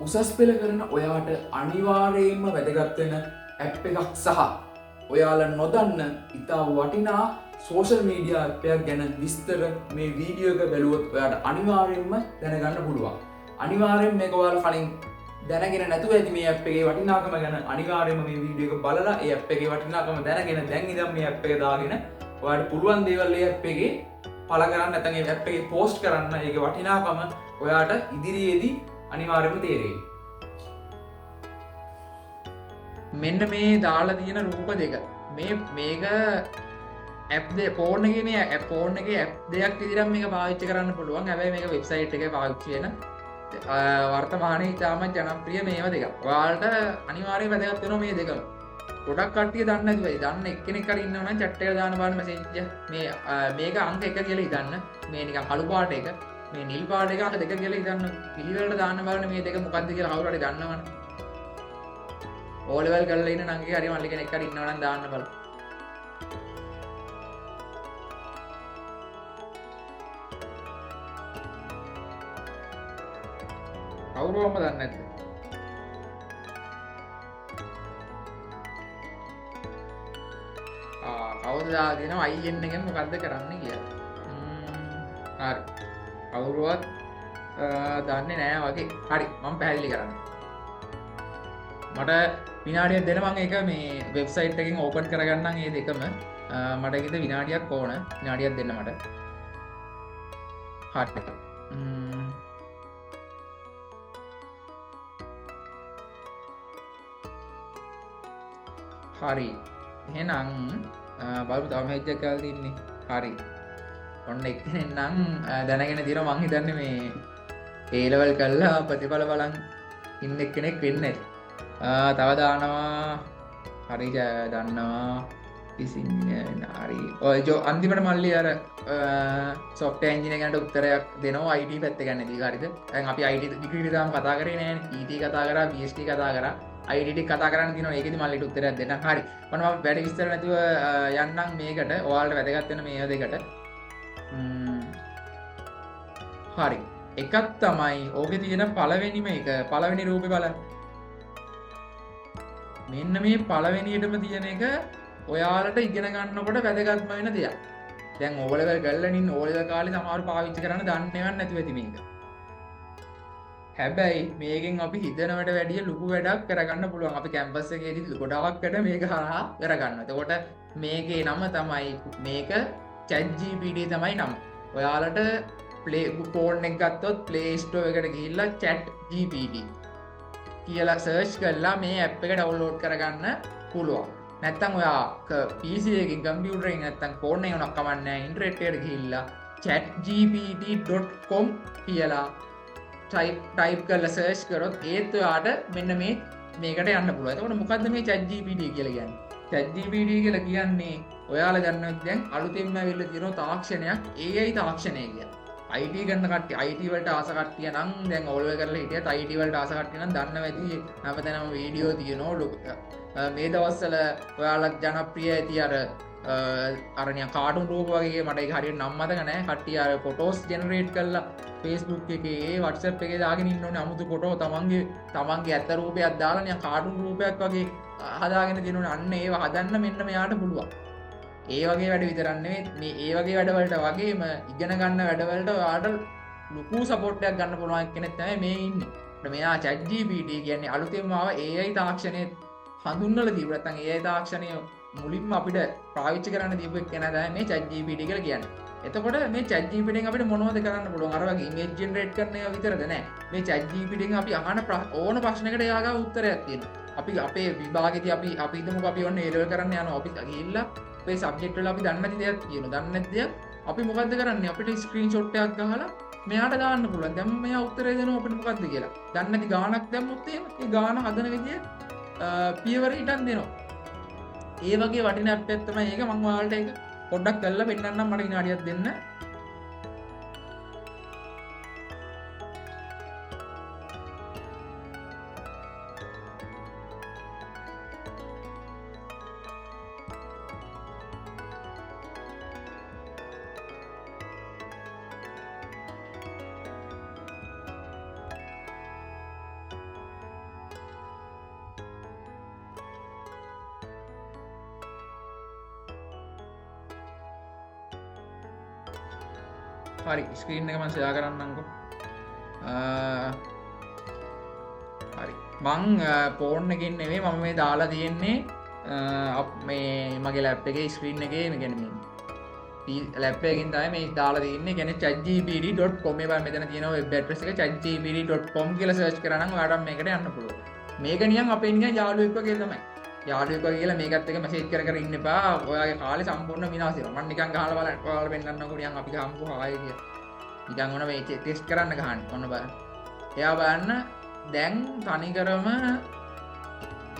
උසස් පෙළ කරන ඔයාට අනිවාර්යයෙන්ම වැදගත් වෙන ඇප් එකක් සහ ඔයාලා නොදන්න ඉතා වටිනා සෝෂල් මීඩියා ඇප්පයක් ගැන විස්තර මේ වීඩියෝ එක බැලුවොත් ඔයාට අනිවාර්යෙන්ම දැනගන්න පුළුවන්. අනිවාර්යෙන් මේක ඔයාලා කලින් දැනගෙන නැතුව ඇති මේ ඇප් එකේ වටිනාකම ගැන අනිවාර්යෙන්ම මේ වීඩියෝ එක බලලා ඒ ඇප් එකේ වටිනාකම දැනගෙන දැන් ඉඳන් මේ ඇප් එක දාගෙන ඔයාට පුළුවන් දේවල් ඒ ඇප් එකේ පළ කරන්න නැත්නම් ඒ ඇප් එකේ පෝස්ට් කරන්න ඒකේ වටිනාකම ඔයාට ඉදිරියේදී අනිවාර්යෙන්ම තේරෙයි. මෙන්න මේ දාලා තියෙන රූප දෙක මේක ඇප් ෆෝන් එකේ මේ ෆෝන් එකේ ඇප් දෙකක් විදිහට මේක පාවිච්චි කරන්න පුළුවන්. හැබැයි මේක වෙබ්සයිට් එකේ පාවිච්චි වෙන වර්තමානයේ ඉතාම ජනප්‍රිය මේවා දෙකක්. ඔයාලට අනිවාර්යයෙන් වැදගත් වෙනවා මේ දෙකම. ගොඩක් කට්ටිය දන්නේ නැති වෙයි. දන්න එක්කෙනෙක් හරි ඉන්නවා නම් chat එකට දාන්න බලන්න මැසේජ් එක. මේක අංක 1 කියලා හිතන්න. මේ නිකන් කළු පාට එක. මේ නිල් පාට එක අංක 2 කියලා හිතන්න. පිළිවෙලට දාන්න බලන්න මේ දෙක මොකක්ද කියලා කවුරු හරි දන්නවනේ. ඕ ලෙවල් කරලා ඉන්න නංගි හරි මල්ලි කෙනෙක් හරි ඉන්නවනම් දාන්න බලන්න. කවුරුවම දන්නේ නැද්ද? කවුද දාලා දෙනවා IN එකෙන් මොකද්ද කරන්න කියලා. හරි. කවුරුවත් දන්නේ නැහැ වගේ. හරි මම පැහැදිලි කරන්න. මට විනාඩියක් දෙන්න මම ඒක මේ වෙබ්සයිට් එකෙන් ඕපන් කරගන්නම් මේ දෙකම. මට ඒකද විනාඩියක් ඕන. විනාඩියක් දෙන්න මට. හරි. හරි. එහෙනම් බලමු තව මේජ් එකක් ගාලා තින්නේ. හරි. ඔන්න එක්කෙනෙක් නම් දැනගෙන තියෙනවා මං හිතන්නේ මේ A level කරලා ප්‍රතිඵල බලන් ඉන්න එක්කෙනෙක් වෙන්නේ. තව දානවා. හරි දන්නවා. ඉතින් හරි. ඔය අන්තිමට මල්ලි අර software engineer කෙනාට උත්තරයක් දෙනවා IT පැත්ත ගැන නේද? හරිද? දැන් අපි IT ඩිග්‍රී දාම කතා කරේ නෑනේ. ET කතා කරා, PhD කතා කරා. IT කතා කරන්න තියෙනවා. ඒකෙදි මල්ලිට උත්තරයක් දෙන්න. හරි. මම වැඩි විස්තර නැතුව යන්නම් මේකට. ඔයාලට වැදගත් වෙන මේ දෙකට. හරි. එකක් තමයි ඕකේ තියෙන පළවෙනිම එක. පළවෙනි රූපේ බලන්න. මෙන්න මේ පළවෙනියටම තියෙන එක ඔයාලට ඉගෙන ගන්නකොට වැදගත්ම වෙන දෙයක්. දැන් O level ගල්ලන් ඉන්න O level කාලේ සමහර පාවිච්චි කරන්න දන්නේ නැතුව ඇති මේක. හැබැයි මේකෙන් අපි හිතනවට වැඩිය ලොකු වැඩක් කරගන්න පුළුවන්. අපි කැම්පස් එකේදී ගොඩාක් වැඩ මේක හරහා කරගන්නවා. එතකොට මේකේ නම තමයි මේක ChatGPT තමයි නම. ඔයාලට play phone එක ගත්තොත් Play Store එකට ගිහිල්ලා ChatGPT කියලා සර්ච් කරලා මේ ඇප් එක ඩවුන්ලෝඩ් කරගන්න පුළුවන්. නැත්තම් ඔයා PC එකකින් කම්පියුටර් එකකින් නැත්තම් ෆෝන් එකකින් උනක් කමන්නේ නැහැ ඉන්ටර්නෙට් එකට ගිහිල්ලා chatgpt.com කියලා ටයිප් කරලා සර්ච් කරොත් ඒත් ඔයාට මෙන්න මේකට යන්න පුළුවන්. එතකොට මොකද්ද මේ ChatGPT කියලා කියන්නේ? ChatGPT කියලා කියන්නේ ඔයාලා දන්නවද දැන් අලුතෙන්ම ඇවිල්ලා තියෙන තාක්ෂණයක් AI තාක්ෂණය කියලා. IT ගන්න කට්ටිය IT වලට ආස කට්ටිය නම් දැන් ඕල් වෙ කරලා හිටියත් IT වලට ආස කට්ටිය නම් දන්නවා ඇති හැමතැනම වීඩියෝ තියෙනවා. මේ දවස්වල ඔයාලත් ජනප්‍රිය ඇති අර නිකන් කාටුන් රූප වගේ මට ඒක හරියට නම් මතක නැහැ. කට්ටිය අර ෆොටෝස් ජෙනරේට් කරලා Facebook එකේ WhatsApp එකේ දාගෙන ඉන්න ඕනේ අමුතු ෆොටෝ තමන්ගේ ඇත්ත රූපයක් දාලා නිකන් කාටුන් රූපයක් වගේ හදාගෙන දිනුනේ. අන්න ඒව හදන්න මෙන්න මෙයාට පුළුවන්. ඒ වගේ වැඩ විතරක් නෙවෙයි මේ ඒ වගේ වැඩවලට වගේම ඉගෙන ගන්න වැඩවලට ඔයාලට ලොකු සපෝට් එකක් ගන්න පුළුවන් කෙනෙක් තමයි මේ ඉන්නේ. මෙයා ChatGPT කියන්නේ අලුතෙන්ම ආව AI තාක්ෂණයේ හඳුන්වලා දීපු නැත්නම් AI තාක්ෂණය මුලින්ම අපිට පාවිච්චි කරන්න දීපු කෙනා තමයි මේ ChatGPT කියලා කියන්නේ. එතකොට මේ ChatGPT එකෙන් අපිට මොනවද කරන්න පුළුවන්? අර වගේ ඉමේජ් ජෙනරේට් කරන ඒවා විතරද නෑ. මේ ChatGPT එකෙන් අපි අහන ඕන ප්‍රශ්නයකට එයා ගාව උත්තරයක් තියෙනවා. අපි අපේ විභාගෙදී අපි හිතමුකෝ අපි ඔන්න A level කරන්න යනවා. අපි ගිහිල්ලා අපේ සබ්ජෙක්ට් වල අපි දන්නේ නැති දේවල් තියෙනවා. දන්නේ නැති දේවල් අපි මොකද්ද කරන්නේ? අපිට ස්ක්‍රීන්ෂොට් එකක් ගහලා මෙයාට දාන්න පුළුවන්. දැන් මෙයා උත්තරේ දෙනවා අපිට මොකද්ද කියලා. දන්නේ නැති ගානක් දැම්මොත් එහෙම ඒ ගාන හදන විදිය පියවර හිටන් දෙනවා. ඒ වගේ වටින ඇප් එකක් තමයි ඒක. මම ඔයාලට ඒක පොඩ්ඩක් කරලා පෙන්නන්නම්. මට විනාඩියක් දෙන්න. හරි ස්ක්‍රීන් එක මම ෂෙයා කරන්නම්කෝ. හරි මං ෆෝන් එකකින් නෙවෙයි මම මේ දාලා තියෙන්නේ මේ මගේ ලැප් එකේ ස්ක්‍රීන් එකේ මේ කියන්නේ ලැප් එකකින් තමයි මේ දාලා තියෙන්නේ. කියන්නේ chatgpt.com මේ බලන්න මෙතන තියෙනවා වෙබ් ඇඩ්‍රස් එක chatgpt.com කියලා සර්ච් කරා නම් ඔයාලට මේකට යන්න පුළුවන්. මේක නිකන් අපේ නිකන් යාළුවෙක් වගේ තමයි. යාළුවෙක් වගේ කියලා මේකත් එක්ක මැසේජ් කර කර ඉන්න එපා. ඔයාගේ කාලේ සම්පූර්ණ විනාශ වෙනවා. මම නිකන් ගහලා බලන්න ඔයාලා පෙන්නන්නකෝ නිකන් අපි ගහමුකෝ ආයේ කියලා. නිකන් ඕන මේ ටෙස්ට් කරන්න ගහන්න. ඔන්න බලන්න. එයා බලන්න දැන් තනිකරම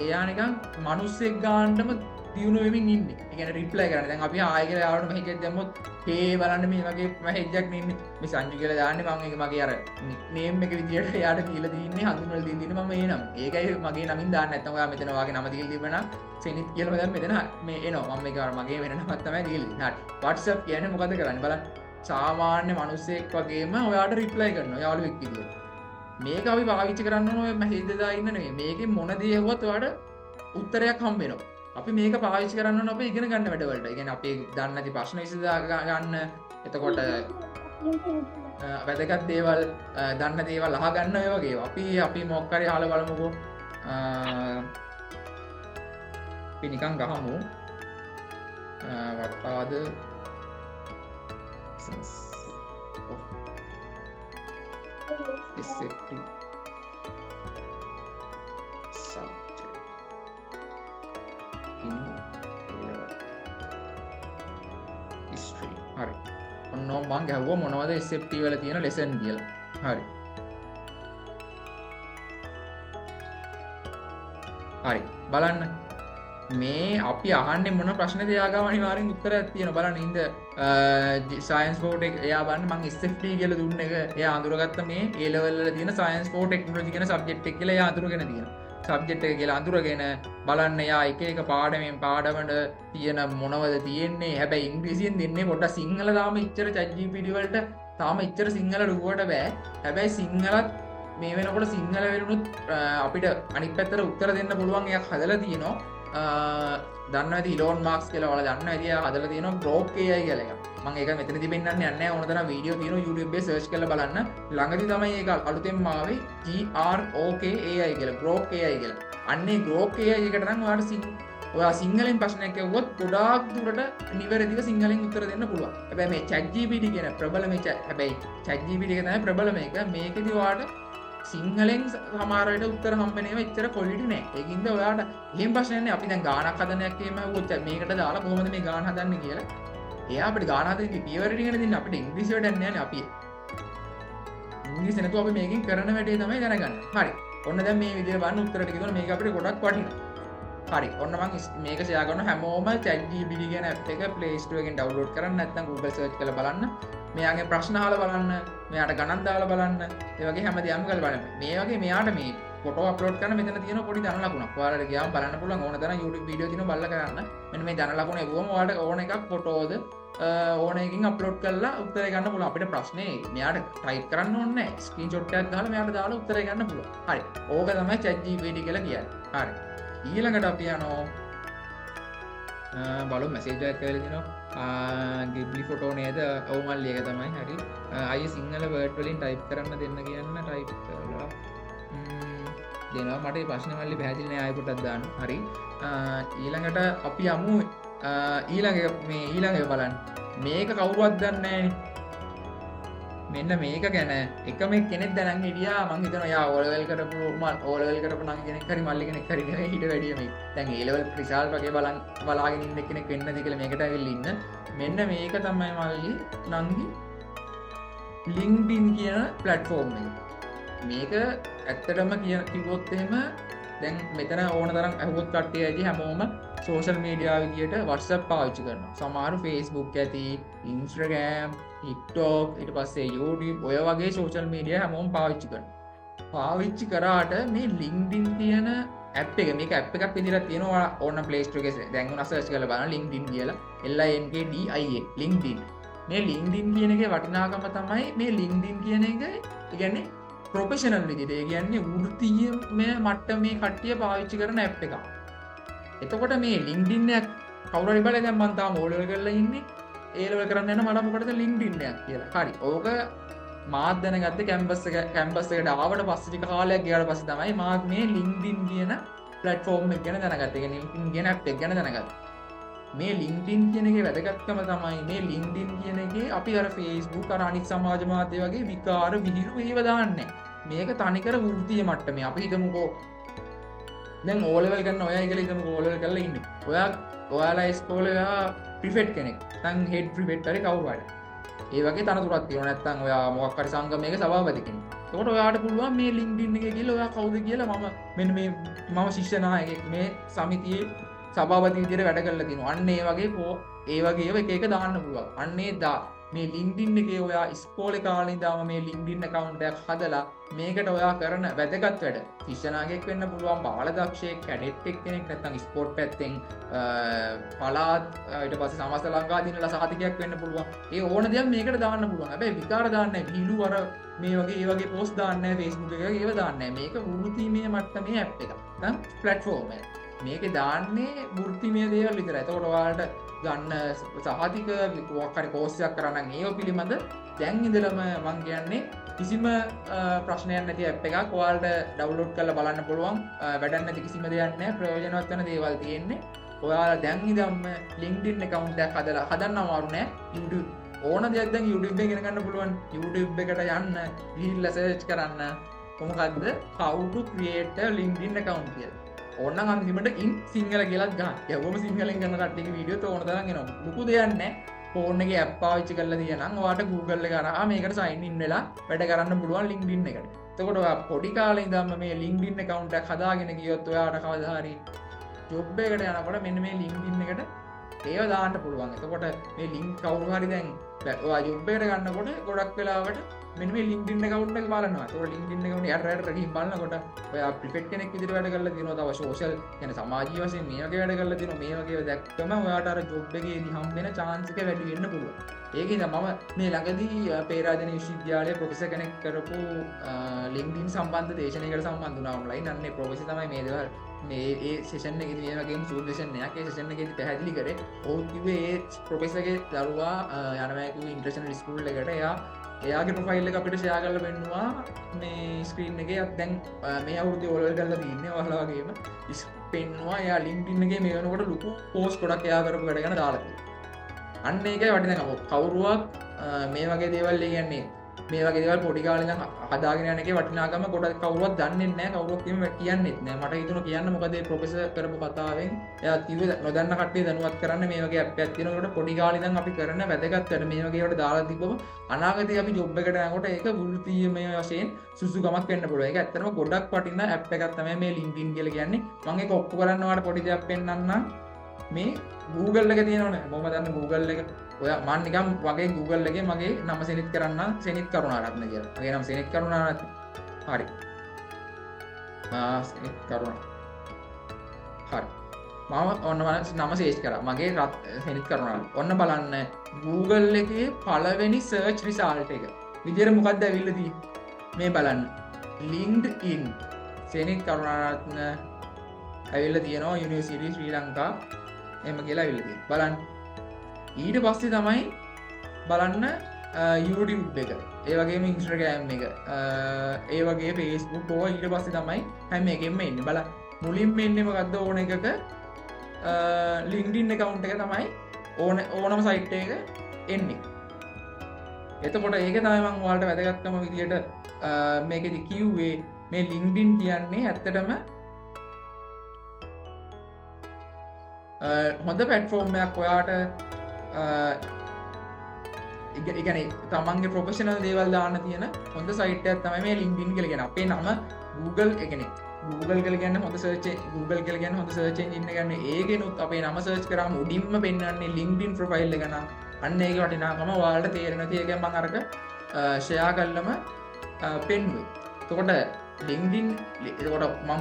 එයා නිකන් මිනිස්සෙක් ගන්නටම දියුණු වෙමින් ඉන්නේ. ඒ කියන්නේ රිප්ලයි කරන්නේ. දැන් අපි ආයෙ කියලා යාළුවන්ට මෙහෙජ් දැම්මොත් හේ බලන්න මේ වගේ මෙහෙජ් එකක් නෙන්නේ. මේ සංජු කියලා දාන්නේ මම ඒක මගේ අර නික්නේම් එක විදියට එයාට දීලා තින්නේ හඳුන්වලා තින්නේ මම ඒ නම. ඒකයි මගේ නමින් දාන්න නැත්නම් ඔයා මෙතන වාගේ නම දීලා තිබුණා නම් සෙනිත් කියලා දැන් මෙතන මේ එනවා. මම මේක මගේ වෙන නමක් තමයි දීලා. හරි. WhatsApp කියන්නේ මොකද කරන්නේ බලන්න. සාමාන්‍ය මිනිස්සෙක් වගේම ඔයාට රිප්ලයි කරනවා යාළුවෙක් විදියට. මේක අපි පාවිච්චි කරන්න ඕන ඔය මෙහෙජ් දා ඉන්න නෙමෙයි. මේකෙන් මොන දේ ඇහුවත් ඔයාට උත්තරයක් හම්බ වෙනවා. අපි මේක පාවිච්චි කරන්න ඕන අපි ඉගෙන ගන්න වැඩවලට. ඒ කියන්නේ අපි දන්නේ නැති ප්‍රශ්න විසඳා ගන්න. එතකොට වැදගත් දේවල් දන්න දේවල් අහගන්න ඔය වගේ. අපි මොකක් හරි අහලා බලමුකෝ. අපි නිකන් ගහමු. what are the deceptive subject in history. හරි. ඔන්න මම ගහුවා මොනවද SFT වල තියෙන ලෙසන් කියලා. හරි. හරි. බලන්න. මේ අපි අහන්නේ මොන ප්‍රශ්නද එයාගාව අනිවාර්යෙන් උත්තරයක් තියෙනවා. බලන්න ඉඳ සයන්ස් ෆෝර් එක එයා බලන්න මම SFT කියලා දුන්න එක එයා අඳුරගත්ත මේ A level වල තියෙන සයන්ස් ෆෝර් ටෙක්නොලොජි කියන සබ්ජෙක්ට් එක කියලා එයා අඳුරගෙන තියෙනවා. සබ්ජෙක්ට් එක කියලා අඳුරගෙන බලන්න එයා එක එක පාඩමෙන් පාඩමට තියෙන මොනවද තියෙන්නේ. හැබැයි ඉංග්‍රීසියෙන් දෙන්නේ පොඩ්ඩක් සිංහල තාම ඉච්චර ChatGPT වලට තාම ඉච්චර සිංහල රුවට බෑ. හැබැයි සිංහලත් මේ වෙනකොට සිංහල වෙනුනොත් අපිට අනිත් පැත්තට උත්තර දෙන්න පුළුවන් එකක් හදලා තියෙනවා. දන්න ඇති ඉලෝන් මාක්ස් කියලා ඔයාලා දන්න ඇති එයා හදලා තියෙනවා Grok AI කියලා එකක්. මම ඒක මෙතනදී පෙන්නන්නේ නැහැ. ඕන තරම් වීඩියෝ තියෙනවා YouTube එකේ සර්ච් කරලා බලන්න. ළඟදී තමයි ඒක අලුතෙන්ම ආවේ GROK AI කියලා. Grok AI කියලා. අන්නේ Grok AI එකට නම් ඔයා සිංහලෙන් ප්‍රශ්නයක් ඇහුවොත් ගොඩාක් දුරට නිවැරදිව සිංහලෙන් උත්තර දෙන්න පුළුවන්. හැබැයි මේ ChatGPT කියන ප්‍රබලම හැබැයි ChatGPT එක තමයි ප්‍රබලම එක. මේකදී ඔයාට සිංහලෙන් සමහරවිට උත්තර හම්බෙන ඒවා එච්චර ක්වොලිටි නෑ. ඒකින්ද ඔයාට එහෙම ප්‍රශ්නයක් නෑ. අපි දැන් ගානක් හදනයක් එහෙම වුත් මේකට දාලා කොහොමද මේ ගාන හදන්නේ කියලා. එයා අපිට ගාන හදන්නේ පියවර ටිකනේ දෙන්නේ. අපිට ඉංග්‍රීසි වැඩක් නෑනේ අපි. ඉංග්‍රීසි නැතුව අපි මේකෙන් කරන වැඩේ තමයි දැනගන්නේ. හරි. ඔන්න දැන් මේ විදිහට බලන්න උත්තර ටික දුන්නා. මේක අපිට ගොඩක් වටිනවා. හරි. ඔන්න මම මේක ෂෙයා කරනවා හැමෝම ChatGPT කියන ඇප් එක Play Store එකෙන් ඩවුන්ලෝඩ් කරන්න නැත්නම් Google search කරලා බලන්න. මෙයාගේ ප්‍රශ්න අහලා බලන්න, මෙයාට ගණන් දාලා බලන්න, ඒ වගේ හැමදේම කරලා බලන්න. මේ වගේ මෙයාට මේ ෆොටෝ අප්ලෝඩ් කරන මෙතන තියෙන පොඩි ධන ලකුණක්. ඔයාලට ගියාම බලන්න පුළුවන් ඕන තරම් YouTube වීඩියෝ තියෙනවා බලලා කරන්න. මෙන්න මේ ධන ලකුණ එවුවම ඔයාලට ඕන එකක් ෆොටෝද ඕන එකකින් අප්ලෝඩ් කරලා උත්තරය ගන්න පුළුවන්. අපිට ප්‍රශ්නේ මෙයාට ටයිප් කරන්න ඕනේ නැහැ. ස්ක්‍රීන්ෂොට් එකක් ගහලා මෙයාට දාලා උත්තරය ගන්න පුළුවන්. හරි. ඕක තමයි ChatGPT කියලා කියන්නේ. හරි. ඊළඟට අපි යනවා බලමු මැසේජ් එකක් කියලා දෙනවා. ගිබ්ලි ෆොටෝ නේද? ඔව් මල්ලි එක තමයි. හරි. අයිය සිංහල වර්ඩ් වලින් ටයිප් කරන්න දෙන්න කියන්න ටයිප් කරලා දෙනවා. මට මේ ප්‍රශ්නේ මල්ලි පැහැදිලි නෑ. ආයෙ පොඩ්ඩක් දාන්න. හරි. ඊළඟට අපි යමු ඊළඟ බලන්න. මේක කවුරුවත් දන්නේ නෑනේ. මෙන්න මේක ගැන එකම කෙනෙක් දැනන් හිටියා. මං හිතනවා යා ඕ ලෙවල් කරපු නම් කෙනෙක් හරි මල්ලි කෙනෙක් හරි නෙවෙයි ඊට වැඩිය මේ. දැන් ඒ ලෙවල් රිසල්ට් වගේ බලාගෙන ඉන්න කෙනෙක් වෙන්නද කියලා මේකට ඇවිල්ලා ඉන්න. මෙන්න මේක තමයි මල්ලි නංගි LinkedIn කියන platform එක. මේක ඇත්තටම කිව්වොත් එහෙම දැන් මෙතන ඕන තරම් අහුවොත් කට්ටිය ඇති හැමෝම සෝෂල් මීඩියා විදියට WhatsApp පාවිච්චි කරනවා. සමහරු Facebook ඇති, Instagram, TikTok, ඊට පස්සේ YouTube ඔය වගේ සෝෂල් මීඩියා හැමෝම පාවිච්චි කරනවා. පාවිච්චි කරාට මේ LinkedIn කියන ඇප් එක මේක ඇප් එකක් විදිහට තියෙනවා. ඕන Play Store එකේ දැන් උනා සර්ච් කරලා බලන්න LinkedIn කියලා. LINKDIN LinkedIn. මේ LinkedIn කියන එකේ වටිනාකම තමයි මේ LinkedIn කියන එක කියන්නේ ප්‍රොෆෙෂනල් විදිහට. ඒ කියන්නේ වෘත්තීය මට්ටමේ කට්ටිය පාවිච්චි කරන ඇප් එකක්. එතකොට මේ LinkedIn එක කවුරු හරි බලලා දැන් මම තාම ඕල් කරලා ඉන්නේ. ඒලවල් කරන්න යන මට මොකටද LinkedIn එකක් කියලා. හරි. ඕක මාත් දැනගත්තේ කැම්පස් එකට ආවට පස්සේ ටික කාලයක් ගියාට පස්සේ තමයි මාත් මේ LinkedIn කියන platform එක ගැන දැනගත්තේ. ඒ කියන්නේ LinkedIn කියන app එක ගැන දැනගත්තේ. මේ LinkedIn කියන එකේ වැදගත්කම තමයි මේ LinkedIn කියන එකේ අපි අර Facebook අර අනිත් සමාජ මාධ්‍ය වගේ විකාර විහිළු ඒව දාන්නේ. මේක තනිකර වෘත්තීය මට්ටමේ. අපි හිතමුකෝ දැන් O level කරන ඔයයි කියලා හිතමුකෝ O level කරලා ඉන්නේ. ඔයාලා ඉස්කෝලේ ප්‍රිෆෙට් කෙනෙක්. නැත්නම් හෙඩ් ප්‍රිෆෙට් හරි කවුරු හරි. ඒ වගේ තනතුරක් තියෙනවා. නැත්නම් ඔයා මොකක් හරි සංගමයක සභාපති කෙනෙක්. එතකොට ඔයාට පුළුවන් මේ LinkedIn එකේ ගිහලා ඔයා කවුද කියලා මෙන්න මේ මම ශිෂ්‍ය නායකයෙක් මේ සමිතියේ සභාපති විදියට වැඩ කරලා තිනවා. අන්න ඒ වගේ ඒවා එක එක දාන්න පුළුවන්. අන්න ඒ මේ LinkedIn එකේ ඔයා ඉස්කෝලේ කාලේ ඉඳන්ම මේ LinkedIn account එකක් හදලා මේකට ඔයා කරන වැදගත් වැඩ ශිෂ්‍ය නායකයෙක් වෙන්න පුළුවන්, බාල දක්ෂයෙක්, කැඩෙට් කෙනෙක්, නැත්නම් ස්පෝර්ට් පැත්තෙන් පළාත් ඊට පස්සේ සමස්ත ලංකාව දිනලා සහතිකයක් වෙන්න පුළුවන්. ඒ ඕන දෙයක් මේකට දාන්න පුළුවන්. හැබැයි විකාර දාන්නේ නැහැ. විහිළු අර මේ වගේ පෝස්ට් දාන්නේ නැහැ Facebook එකේ. ඒව දාන්නේ නැහැ. මේක වෘත්තීමය මට්ටමේ app එකක්. නැත්නම් platform එක. මේකේ දාන්නේ වෘත්තීමය දේවල් විතරයි. එතකොට ඔයාලට ගන්න සහතික මොකක් හරි කෝස් එකක් කරා නම් ඒව පිළිබඳ දැන් ඉඳලම මම කියන්නේ කිසිම ප්‍රශ්නයක් නැති app එකක් ඔයාලට ඩවුන්ලෝඩ් කරලා බලන්න පුළුවන්. වැඩක් නැති කිසිම දෙයක් නැහැ. ප්‍රයෝජනවත් වෙන දේවල් තියෙන්නේ. ඔයාලා දැන් ඉඳන්ම LinkedIn account එකක් හදන්න අමාරු නෑ. YouTube ඕන දෙයක් දැන් YouTube එකෙන් ඉගෙන ගන්න පුළුවන්. YouTube එකට යන්න, ගිහිල්ලා search කරන්න කොහොමද how to create a LinkedIn account කියලා. ඕනනම් අන්තිමට in සිංහල කියලාත් ගන්න. යවුවම සිංහලෙන් කරන කට්ටියගේ වීඩියෝ තෝරන තරම් එනවා. ලොකු දෙයක් නැහැ. ෆෝන් එකේ app පාවිච්චි කරලා තියනනම් ඔයාට Google එක කරා මේකට sign in වෙලා වැඩ කරන්න පුළුවන් LinkedIn එකට. එතකොට ඔයා පොඩි කාලේ ඉඳන්ම මේ LinkedIn account එකක් හදාගෙන ගියොත් ඔයාට කවදා හරි ජොබ් එකකට යනකොට මෙන්න මේ LinkedIn එකට ඒව දාන්න පුළුවන්. එතකොට මේ link කවුරු හරි දැන් ඔයා ජොබ් එකට ගන්නකොට ගොඩක් වෙලාවට මෙන්න මේ LinkedIn account එක බලනවා. ඒතකොට LinkedIn account එක ගිහින් බලනකොට ඔයා ප්‍රිෆෙක්ට් කෙනෙක් විදිහට වැඩ කරලා තියෙනවා. තව සෝෂල් يعني සමාජීය වශයෙන් මේ වගේ වැඩ කරලා තියෙනවා. මේ වගේ දැක්කම ඔයාට අර ජොබ් එකේදී හම්බ වෙන chance එක වැඩි වෙන්න පුළුවන්. ඒකින්ද මම මේ ළඟදී පේරාදෙණිය විශ්වවිද්‍යාලයේ ප්‍රොෆෙසර් කෙනෙක් කරපු LinkedIn සම්බන්ධ දේශනයකට සම්බන්ධ වුණා ඔන්ලයින්. අන්නේ ප්‍රොෆෙසර් තමයි මේ දේවල් මේ සෙෂන් එකේදී මේ වගේම සූට් සෙෂන් එකක් ඒ සෙෂන් එකේදී පැහැදිලි කරේ. ඔව් කිව්වේ ඒ ප්‍රොෆෙසර්ගේ දරුවා යනවා කිව්වේ ඉන්ටර්නැෂනල් ස්කූල් එකට. එයාගේ ප්‍රොෆයිල් එක අපිට ෂෙයා කරලා පෙන්නුවා මේ ස්ක්‍රීන් එකේ. දැන් මේ අවුරුද්දේ ඕලෙවල් කරලා තින්නේ ඔයාලා වගේම පෙන්නුවා. එයා LinkedIn එකේ මේ වෙනකොට ලොකු පෝස්ට් ගොඩක් එයා කරපු වැඩ ගැන දාලා තියෙනවා. අන්න ඒකයි වටිනාකම. කවුරුවක් මේ වගේ දේවල් කියන්නේ මේ වගේ දේවල් පොඩි කාලේ ඉඳන් හදාගෙන යන එකේ වටිනාකම ගොඩක් කවුරුවත් දන්නේ නැහැ. කවුරුවත් කියන්නෙත් නැහැ. මට හිතුණා කියන්න මොකද මේ ප්‍රොෆෙසර් කරපු කතාවෙන් එයා කිව්වේ නොදන්න කට්ටිය දැනුවත් කරන්න මේ වගේ ඇප් එකක් තියෙනකොට පොඩි කාලේ ඉඳන් අපි කරන වැදගත් වැඩ මේ වගේ ඒවාට දාලා තිබ්බම අනාගතේ අපි ජොබ් එකට යනකොට ඒක වෘත්තීයමය වශයෙන් සුසුකමක් වෙන්න පුළුවන්. ඒක ඇත්තටම ගොඩක් වටිනා ඇප් එකක් තමයි මේ LinkedIn කියලා කියන්නේ. මම ඒක ඔප්පු කරන්න ඔයාලට පොඩි දෙයක් පෙන්නන්නම්. මේ Google එක තියෙනවනේ. මොකම දන්න Google එක. ඔයා මම නිකන් වගේ Google එකේ මගේ නම සෙනෙත් කරන්න සෙනෙත් කරුණාරත්න කියලා. මගේ නම සෙනෙත් කරුණාරත්න. හරි. සෙනෙත් කරුණා. හරි. මම ඔන්න නම සේච් කරා. මගේ සෙනෙත් කරුණාරත්න. ඔන්න බලන්න Google එකේ පළවෙනි search result එක. විදියට මොකක්ද ඇවිල්ලා තියෙන්නේ? මේ බලන්න. LinkedIn සෙනෙත් කරුණාරත්න ඇවිල්ලා තියෙනවා University ශ්‍රී ලංකා එම කියලා ඇවිල්ලා තියෙනවා. බලන්න. ඊට පස්සේ තමයි බලන්න YouTube එක. ඒ වගේම Instagram එක. ඒ වගේ Facebook ඕවා ඊට පස්සේ තමයි හැම එකෙම එන්නේ. බලන්න. මුලින්ම එන්නේ මොකද්ද ඕන එකක LinkedIn account එක තමයි ඕනම site එකක එන්නේ. එතකොට ඒක තමයි මම ඔයාලට වැදගත්කම විදියට මේකෙදි කිව්වේ මේ LinkedIn කියන්නේ ඇත්තටම හොඳ platform එකක් ඔයාට ඉගැන තමන්ගේ ප්‍රොෆෙෂනල් දේවල් දාන්න තියෙන හොඳ සයිට් එකක් තමයි මේ LinkedIn කියලා කියන්නේ. අපේ නම Google එකනේ. Google කියලා කියන්නේ හොඳ Google කියලා කියන්නේ හොඳ search engine එක ගන්න. ඒකෙනුත් අපේ නම search කරාම උඩින්ම පෙන්වන්නේ LinkedIn profile එක නම් අන්න ඒක වටිනාකම ඔයාලට තේරෙනවා. ඒකෙන් මම අරක share කළාම පෙන්නුවේ. එතකොට LinkedIn එතකොට මම